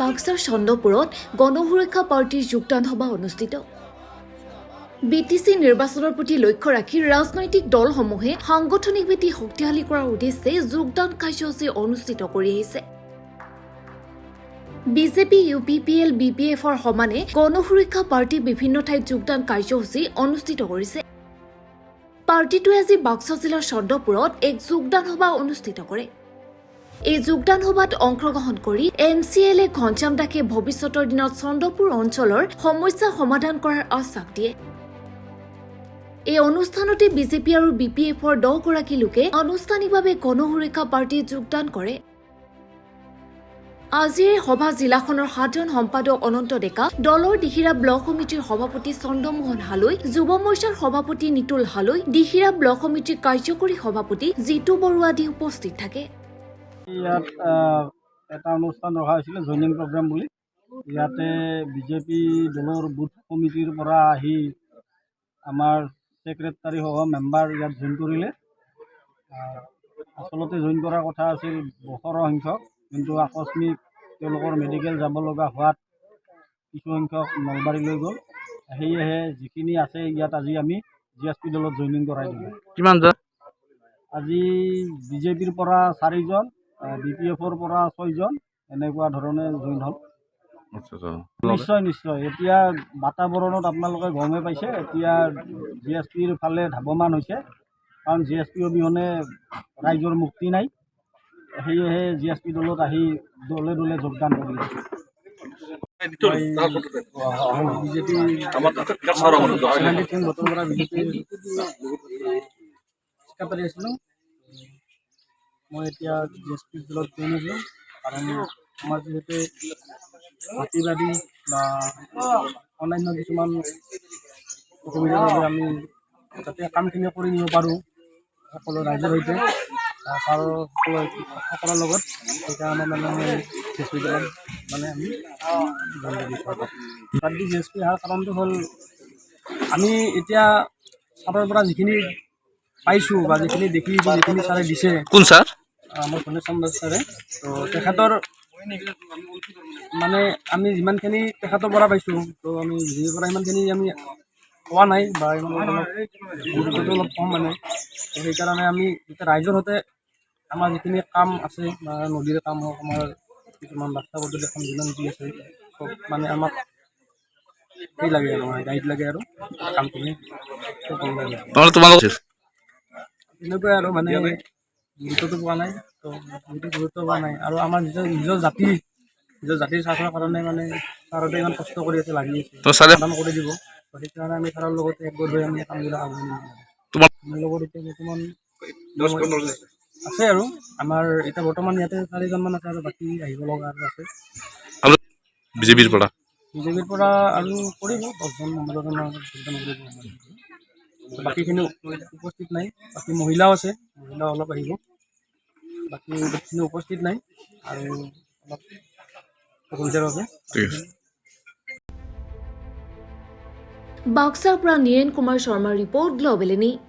বাক্সাৰ চন্দ্ৰপুৰত গণসুৰক্ষা পাৰ্টিৰ যোগদান সভা অনুষ্ঠিত। বিটিচি নিৰ্বাচনৰ প্ৰতি লক্ষ্য ৰাখি ৰাজনৈতিক দলসমূহে সাংগঠনিক ভেটি শক্তিশালী কৰাৰ উদ্দেশ্যে যোগদান কাৰ্যসূচী অনুষ্ঠিত কৰি আহিছে। বিজেপি, UPPL, BPFৰ সমানে গণসুৰক্ষা পাৰ্টি বিভিন্ন ঠাইত যোগদান কাৰ্যসূচী অনুষ্ঠিত কৰিছে। পাৰ্টিটোৱে আজি বাক্সা জিলাৰ চন্দ্ৰপুৰত এক যোগদান সভা অনুষ্ঠিত কৰে। এই যোগদান সভাত অংশগ্ৰহণ কৰি MCLA ঘনশ্যাম দাসে ভৱিষ্যতৰ দিনত চন্দ্ৰপুৰ অঞ্চলৰ সমস্যা সমাধান কৰাৰ আশ্বাস দিয়ে। এই অনুষ্ঠানতে বিজেপি আৰু BPFৰ 10 গৰাকী লোকে আনুষ্ঠানিকভাৱে গণসুৰক্ষা পাৰ্টিত যোগদান কৰে। আজিৰ এই সভা জিলাখনৰ সাধাৰণ সম্পাদক অনন্ত ডেকা, দলৰ দিহিৰা ব্লক সমিতিৰ সভাপতি চন্দ্ৰমোহন হালৈ, যুৱ মৰ্চাৰ সভাপতি নিতুল হালৈ, দিহিৰা ব্লক সমিতিৰ কাৰ্যকৰী সভাপতি জিতু বৰুৱা আদি উপস্থিত থাকে। ইয়াত এটা অনুষ্ঠান ৰখা হৈছিলে জইনিং প্ৰগ্ৰাম বুলি। ইয়াতে বিজেপি দলৰ বুথ কমিটিৰ পৰা আহি আমাৰ ছেক্ৰেটাৰী সহ মেম্বাৰ ইয়াত জইন কৰিলে। আচলতে জইন কৰাৰ কথা আছিল 200 সংখ্যক, কিন্তু আকস্মিক তেওঁলোকৰ মেডিকেল যাব লগা হোৱাত কিছুসংখ্যক নলবাৰীলৈ গ'ল। সেয়েহে যিখিনি আছে ইয়াত আজি আমি GSP দলত জইনিং কৰাই দিলোঁ। কিমান আজি বিজেপিৰ পৰা 4 জন, BPFৰ পৰা 6 জন, এনেকুৱা ধৰণে জইন হ'ল। নিশ্চয় এতিয়া বাতাবৰণত আপোনালোকে গমে পাইছে, এতিয়া GSPৰ ফালে ধাৱমান হৈছে, কাৰণ GSP অবিহনে ৰাইজৰ মুক্তি নাই। সেয়েহে GSP দলত আহি দলে দলে যোগদান কৰি আছে। মই এতিয়া GSP দলত জইন হৈছোঁ, কাৰণ আমাৰ যিহেতু মাটিবাদী বা অন্যান্য কিছুমান অসুবিধাৰ বাবে আমি যাতে কামখিনি কৰি নিব পাৰোঁ সকলো ৰাইজৰ সৈতে, ছাৰৰ সকলৰ লগত, সেইকাৰণে মানে GSP দলত মানে আমি বাকী GSP অহাৰ কাৰণটো হ'ল, আমি এতিয়া ছাৰৰ পৰা যিখিনি পাইছোঁ বা যিখিনি দেখিছোঁ, যিখিনি ছাৰে দিছে। কোন ছাৰ? আমাৰ ঘনশ্যাম দাস ছাৰে। তো তেখেতৰ মানে আমি যিমানখিনি তেখেতৰ পৰা পাইছোঁ, তো আমি বিজেপিৰ পৰা সিমানখিনি আমি পোৱা নাই বা ইমান গুৰুত্বটো অলপ কম মানে। তো সেইকাৰণে আমি এতিয়া ৰাইজৰ সৈতে আমাৰ যিখিনি কাম আছে বা নদীৰ কাম হওক, আমাৰ কিছুমান ৰাস্তা পদূলি এখন যিমান যি আছে, চব মানে আমাক সেই লাগে আৰু গাইড লাগে আৰু কামখিনি তেনেকুৱাই আৰু মানে গুৰুত্বটো পোৱা নাই। তো গুৰুত্ব পোৱা নাই আৰু আমাৰ নিজৰ জাতিৰ স্বাৰ্থৰ কাৰণে মানে ছাৰতে ইমান কষ্ট কৰি আছে, লাগি আছে, সমাধান কৰি দিব। সেইকাৰণে আমি ছাৰৰ লগতে একগোট হৈ আমি কামবিলাক আগুৱাই নিম। আমাৰ লগত এতিয়া বৰ্তমান আছে আৰু আমাৰ এতিয়া বৰ্তমান ইয়াতে 4জনমান আছে আৰু বাকী আহিব লগা আৰু আছে। বিজেপিৰ পৰা আৰু কৰিব 10জন 15জনৰ যোগদান কৰিব। বাকীখিনি উপস্থিত নাই, বাকী মহিলাও আছে, মহিলাও অলপ আহিব, বাকী বেছিখিনি উপস্থিত নাই আৰু অলপ অসুবিধাৰ বাবে। বাক্সাৰ পৰা নীৰেণ কুমাৰ শৰ্মাৰ ৰিপৰ্ট, গ্ল'বেল নিউজ।